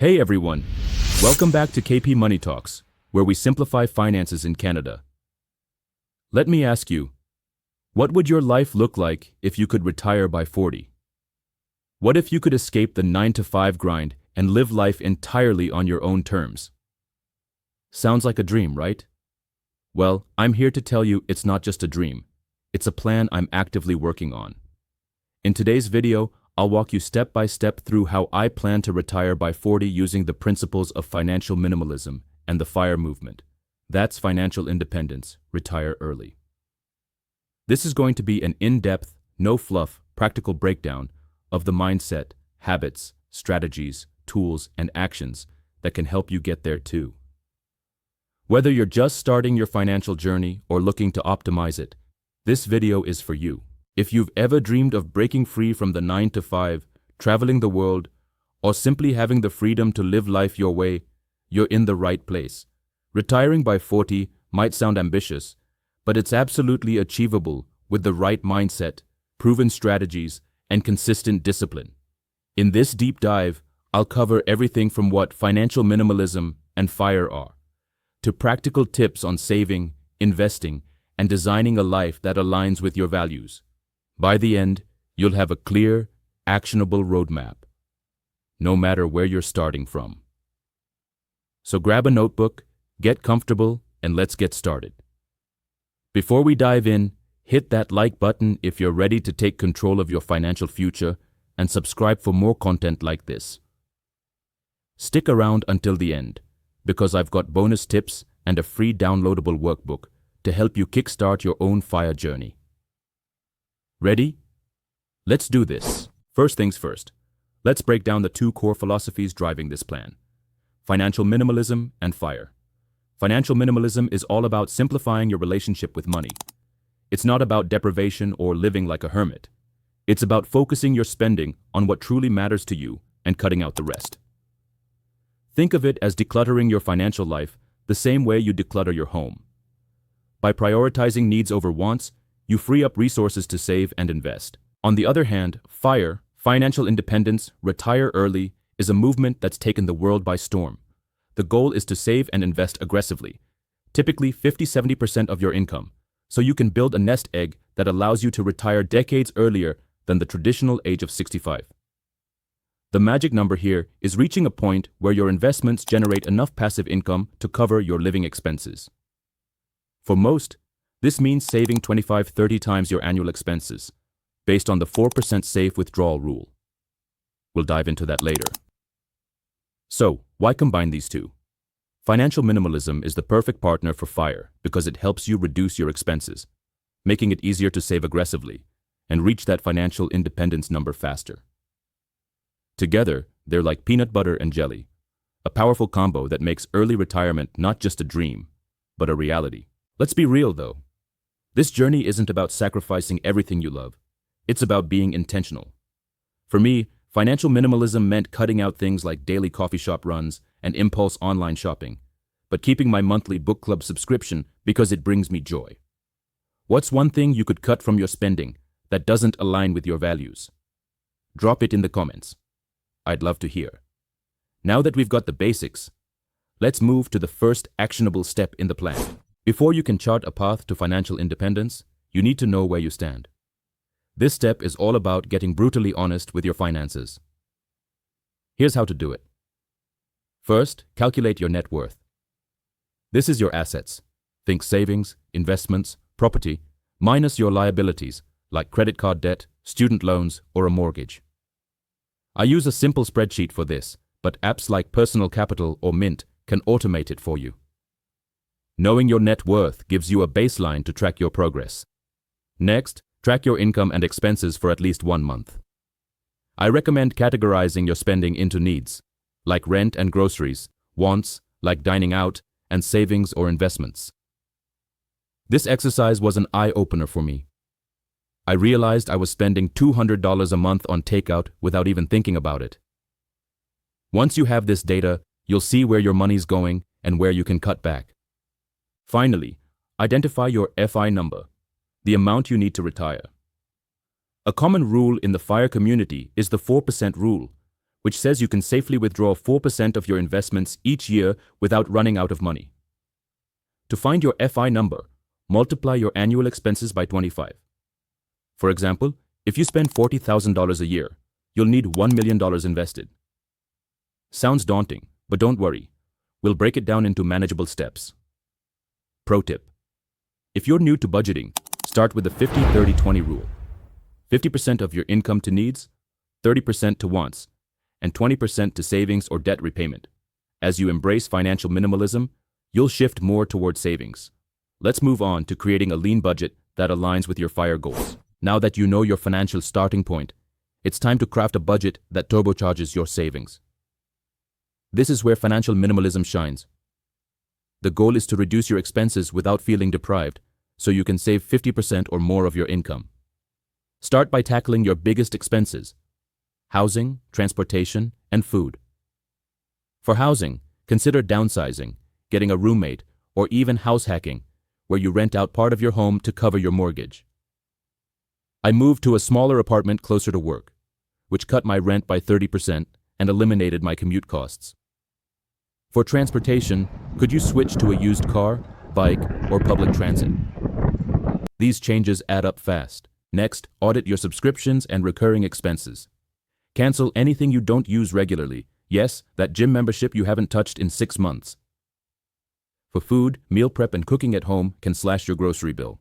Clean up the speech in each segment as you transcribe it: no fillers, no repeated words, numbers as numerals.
Hey everyone, welcome back to KP Money Talks, where we simplify finances in Canada. Let me ask you, what would your life look like if you could retire by 40? What if you could escape the 9-to-5 grind and live life entirely on your own terms? Sounds like a dream, right? Well, I'm here to tell you it's not just a dream. It's a plan I'm actively working on. In today's video, I'll walk you step by step through how I plan to retire by 40 using the principles of financial minimalism and the FIRE movement. That's financial independence, retire early. This is going to be an in-depth, no-fluff, practical breakdown of the mindset, habits, strategies, tools, and actions that can help you get there too. Whether you're just starting your financial journey or looking to optimize it, this video is for you. If you've ever dreamed of breaking free from the 9-to-5, traveling the world, or simply having the freedom to live life your way, you're in the right place. Retiring by 40 might sound ambitious, but it's absolutely achievable with the right mindset, proven strategies, and consistent discipline. In this deep dive, I'll cover everything from what financial minimalism and FIRE are, to practical tips on saving, investing, and designing a life that aligns with your values. By the end, you'll have a clear, actionable roadmap, no matter where you're starting from. So grab a notebook, get comfortable, and let's get started. Before we dive in, hit that like button if you're ready to take control of your financial future, and subscribe for more content like this. Stick around until the end, because I've got bonus tips and a free downloadable workbook to help you kickstart your own FIRE journey. Ready? Let's do this. First things first, let's break down the two core philosophies driving this plan: financial minimalism and FIRE. Financial minimalism is all about simplifying your relationship with money. It's not about deprivation or living like a hermit. It's about focusing your spending on what truly matters to you and cutting out the rest. Think of it as decluttering your financial life the same way you declutter your home. By prioritizing needs over wants, you free up resources to save and invest. On the other hand, FIRE, financial independence, retire early, is a movement that's taken the world by storm. The goal is to save and invest aggressively, typically 50-70% of your income, so you can build a nest egg that allows you to retire decades earlier than the traditional age of 65. The magic number here is reaching a point where your investments generate enough passive income to cover your living expenses. For most, this means saving 25-30 times your annual expenses, based on the 4% safe withdrawal rule. We'll dive into that later. So, why combine these two? Financial minimalism is the perfect partner for FIRE because it helps you reduce your expenses, making it easier to save aggressively and reach that financial independence number faster. Together, they're like peanut butter and jelly, a powerful combo that makes early retirement not just a dream, but a reality. Let's be real though. This journey isn't about sacrificing everything you love. It's about being intentional. For me, financial minimalism meant cutting out things like daily coffee shop runs and impulse online shopping, but keeping my monthly book club subscription because it brings me joy. What's one thing you could cut from your spending that doesn't align with your values? Drop it in the comments. I'd love to hear. Now that we've got the basics, let's move to the first actionable step in the plan. Before you can chart a path to financial independence, you need to know where you stand. This step is all about getting brutally honest with your finances. Here's how to do it. First, calculate your net worth. This is your assets. Think savings, investments, property, minus your liabilities like credit card debt, student loans, or a mortgage. I use a simple spreadsheet for this, but apps like Personal Capital or Mint can automate it for you. Knowing your net worth gives you a baseline to track your progress. Next, track your income and expenses for at least 1 month. I recommend categorizing your spending into needs, like rent and groceries, wants, like dining out, and savings or investments. This exercise was an eye-opener for me. I realized I was spending $200 a month on takeout without even thinking about it. Once you have this data, you'll see where your money's going and where you can cut back. Finally, identify your FI number, the amount you need to retire. A common rule in the FIRE community is the 4% rule, which says you can safely withdraw 4% of your investments each year without running out of money. To find your FI number, multiply your annual expenses by 25. For example, if you spend $40,000 a year, you'll need $1 million invested. Sounds daunting, but don't worry. We'll break it down into manageable steps. Pro tip: if you're new to budgeting, start with the 50-30-20 rule. 50% of your income to needs, 30% to wants, and 20% to savings or debt repayment. As you embrace financial minimalism, you'll shift more toward savings. Let's move on to creating a lean budget that aligns with your FIRE goals. Now that you know your financial starting point, it's time to craft a budget that turbocharges your savings. This is where financial minimalism shines. The goal is to reduce your expenses without feeling deprived, so you can save 50% or more of your income. Start by tackling your biggest expenses: housing, transportation, and food. For housing, consider downsizing, getting a roommate, or even house hacking, where you rent out part of your home to cover your mortgage. I moved to a smaller apartment closer to work, which cut my rent by 30% and eliminated my commute costs. For transportation, could you switch to a used car, bike, or public transit? These changes add up fast. Next, audit your subscriptions and recurring expenses. Cancel anything you don't use regularly. Yes, that gym membership you haven't touched in 6 months. For food, meal prep and cooking at home can slash your grocery bill.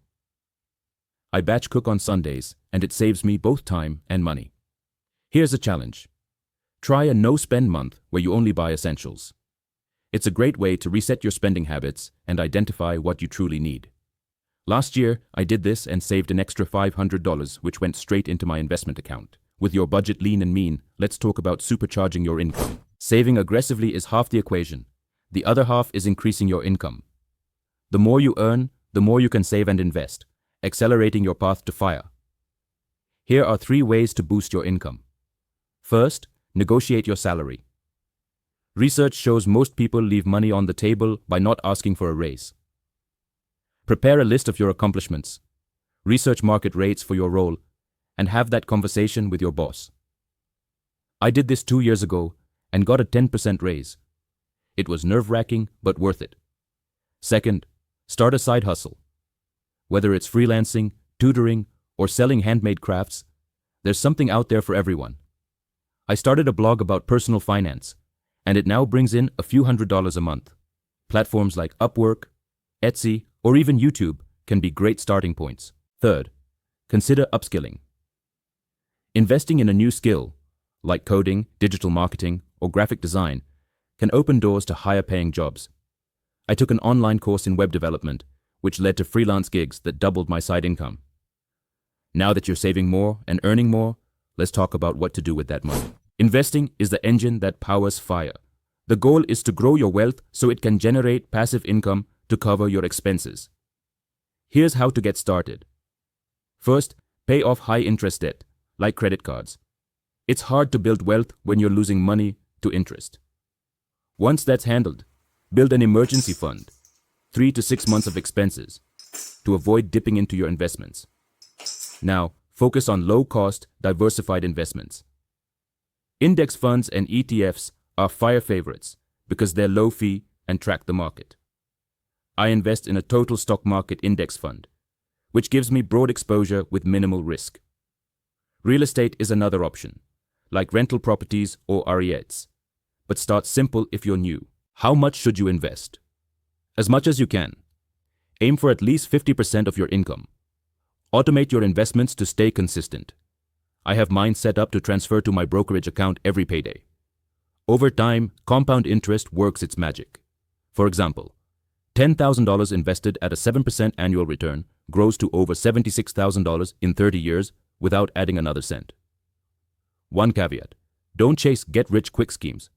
I batch cook on Sundays, and it saves me both time and money. Here's a challenge. Try a no-spend month where you only buy essentials. It's a great way to reset your spending habits and identify what you truly need. Last year, I did this and saved an extra $500, which went straight into my investment account. With your budget lean and mean, let's talk about supercharging your income. Saving aggressively is half the equation. The other half is increasing your income. The more you earn, the more you can save and invest, accelerating your path to FIRE. Here are 3 ways to boost your income. First, negotiate your salary. Research shows most people leave money on the table by not asking for a raise. Prepare a list of your accomplishments. Research market rates for your role and have that conversation with your boss. I did this 2 years ago and got a 10% raise. It was nerve-wracking, but worth it. Second, start a side hustle. Whether it's freelancing, tutoring, or selling handmade crafts, there's something out there for everyone. I started a blog about personal finance, and it now brings in a few $100s a month. Platforms like Upwork, Etsy, or even YouTube can be great starting points. Third, consider upskilling. Investing in a new skill, like coding, digital marketing, or graphic design, can open doors to higher-paying jobs. I took an online course in web development, which led to freelance gigs that doubled my side income. Now that you're saving more and earning more, let's talk about what to do with that money. Investing is the engine that powers FIRE. The goal is to grow your wealth so it can generate passive income to cover your expenses. Here's how to get started. First, pay off high-interest debt, like credit cards. It's hard to build wealth when you're losing money to interest. Once that's handled, build an emergency fund, 3 to 6 months of expenses, to avoid dipping into your investments. Now, focus on low-cost, diversified investments. Index funds and ETFs are FIRE favorites because they're low-fee and track the market. I invest in a total stock market index fund, which gives me broad exposure with minimal risk. Real estate is another option, like rental properties or REITs. But start simple if you're new. How much should you invest? As much as you can. Aim for at least 50% of your income. Automate your investments to stay consistent. I have mine set up to transfer to my brokerage account every payday. Over time, compound interest works its magic. For example, $10,000 invested at a 7% annual return grows to over $76,000 in 30 years without adding another cent. One caveat: don't chase get-rich-quick schemes.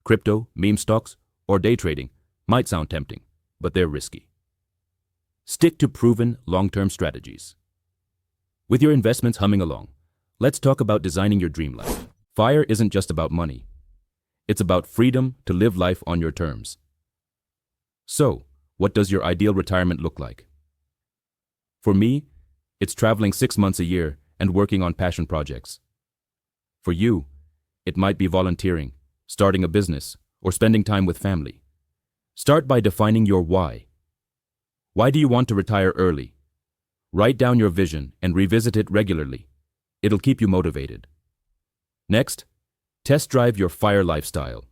Crypto, meme stocks, or day trading might sound tempting, but they're risky. Stick to proven long-term strategies. With your investments humming along, let's talk about designing your dream life. FIRE isn't just about money. It's about freedom to live life on your terms. So, what does your ideal retirement look like? For me, it's traveling 6 months a year and working on passion projects. For you, it might be volunteering, starting a business, or spending time with family. Start by defining your why. Why do you want to retire early? Write down your vision and revisit it regularly. It'll keep you motivated. Next, test drive your FIRE lifestyle.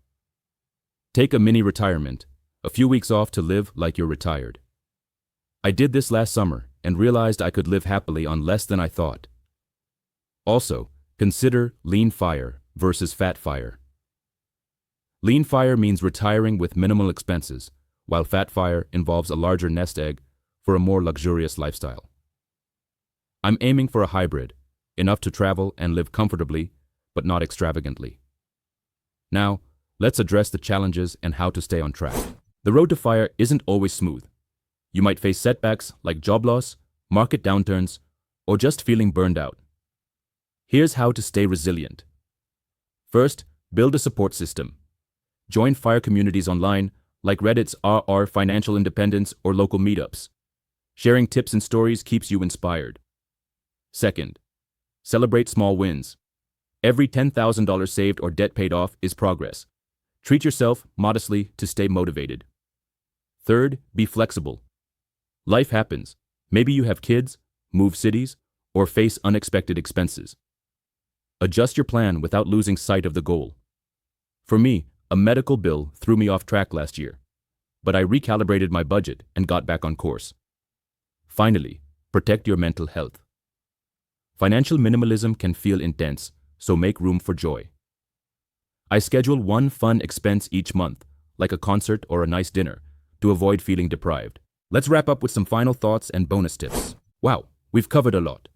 Take a mini retirement, a few weeks off to live like you're retired. I did this last summer and realized I could live happily on less than I thought. Also, consider lean FIRE versus fat FIRE. Lean FIRE means retiring with minimal expenses, while fat FIRE involves a larger nest egg for a more luxurious lifestyle. I'm aiming for a hybrid, enough to travel and live comfortably, but not extravagantly. Now, let's address the challenges and how to stay on track. The road to FIRE isn't always smooth. You might face setbacks like job loss, market downturns, or just feeling burned out. Here's how to stay resilient. First, build a support system. Join FIRE communities online like Reddit's r Financial Independence or local meetups. Sharing tips and stories keeps you inspired. Second, celebrate small wins. Every $10,000 saved or debt paid off is progress. Treat yourself modestly to stay motivated. Third, be flexible. Life happens. Maybe you have kids, move cities, or face unexpected expenses. Adjust your plan without losing sight of the goal. For me, a medical bill threw me off track last year, but I recalibrated my budget and got back on course. Finally, protect your mental health. Financial minimalism can feel intense, so make room for joy. I schedule one fun expense each month, like a concert or a nice dinner, to avoid feeling deprived. Let's wrap up with some final thoughts and bonus tips. Wow, we've covered a lot.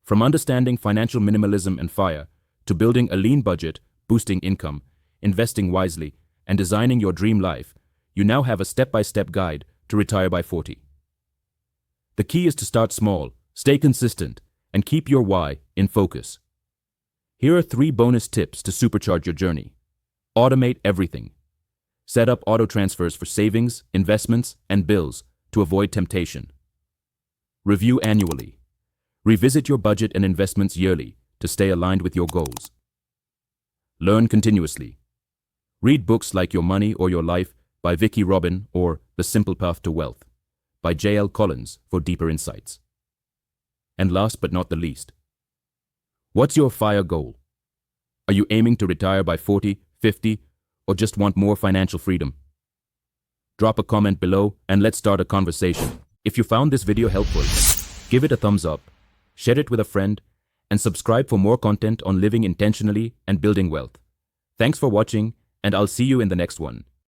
From understanding financial minimalism and FIRE, to building a lean budget, boosting income, investing wisely, and designing your dream life, you now have a step-by-step guide to retire by 40. The key is to start small, stay consistent, and keep your why in focus. Here are 3 bonus tips to supercharge your journey. Automate everything. Set up auto transfers for savings, investments, and bills to avoid temptation. Review annually. Revisit your budget and investments yearly to stay aligned with your goals. Learn continuously. Read books like Your Money or Your Life by Vicki Robin or The Simple Path to Wealth by J.L. Collins for deeper insights. And last but not the least, what's your FIRE goal? Are you aiming to retire by 40, 50, or just want more financial freedom? Drop a comment below and let's start a conversation. If you found this video helpful, give it a thumbs up, share it with a friend, and subscribe for more content on living intentionally and building wealth. Thanks for watching, and I'll see you in the next one.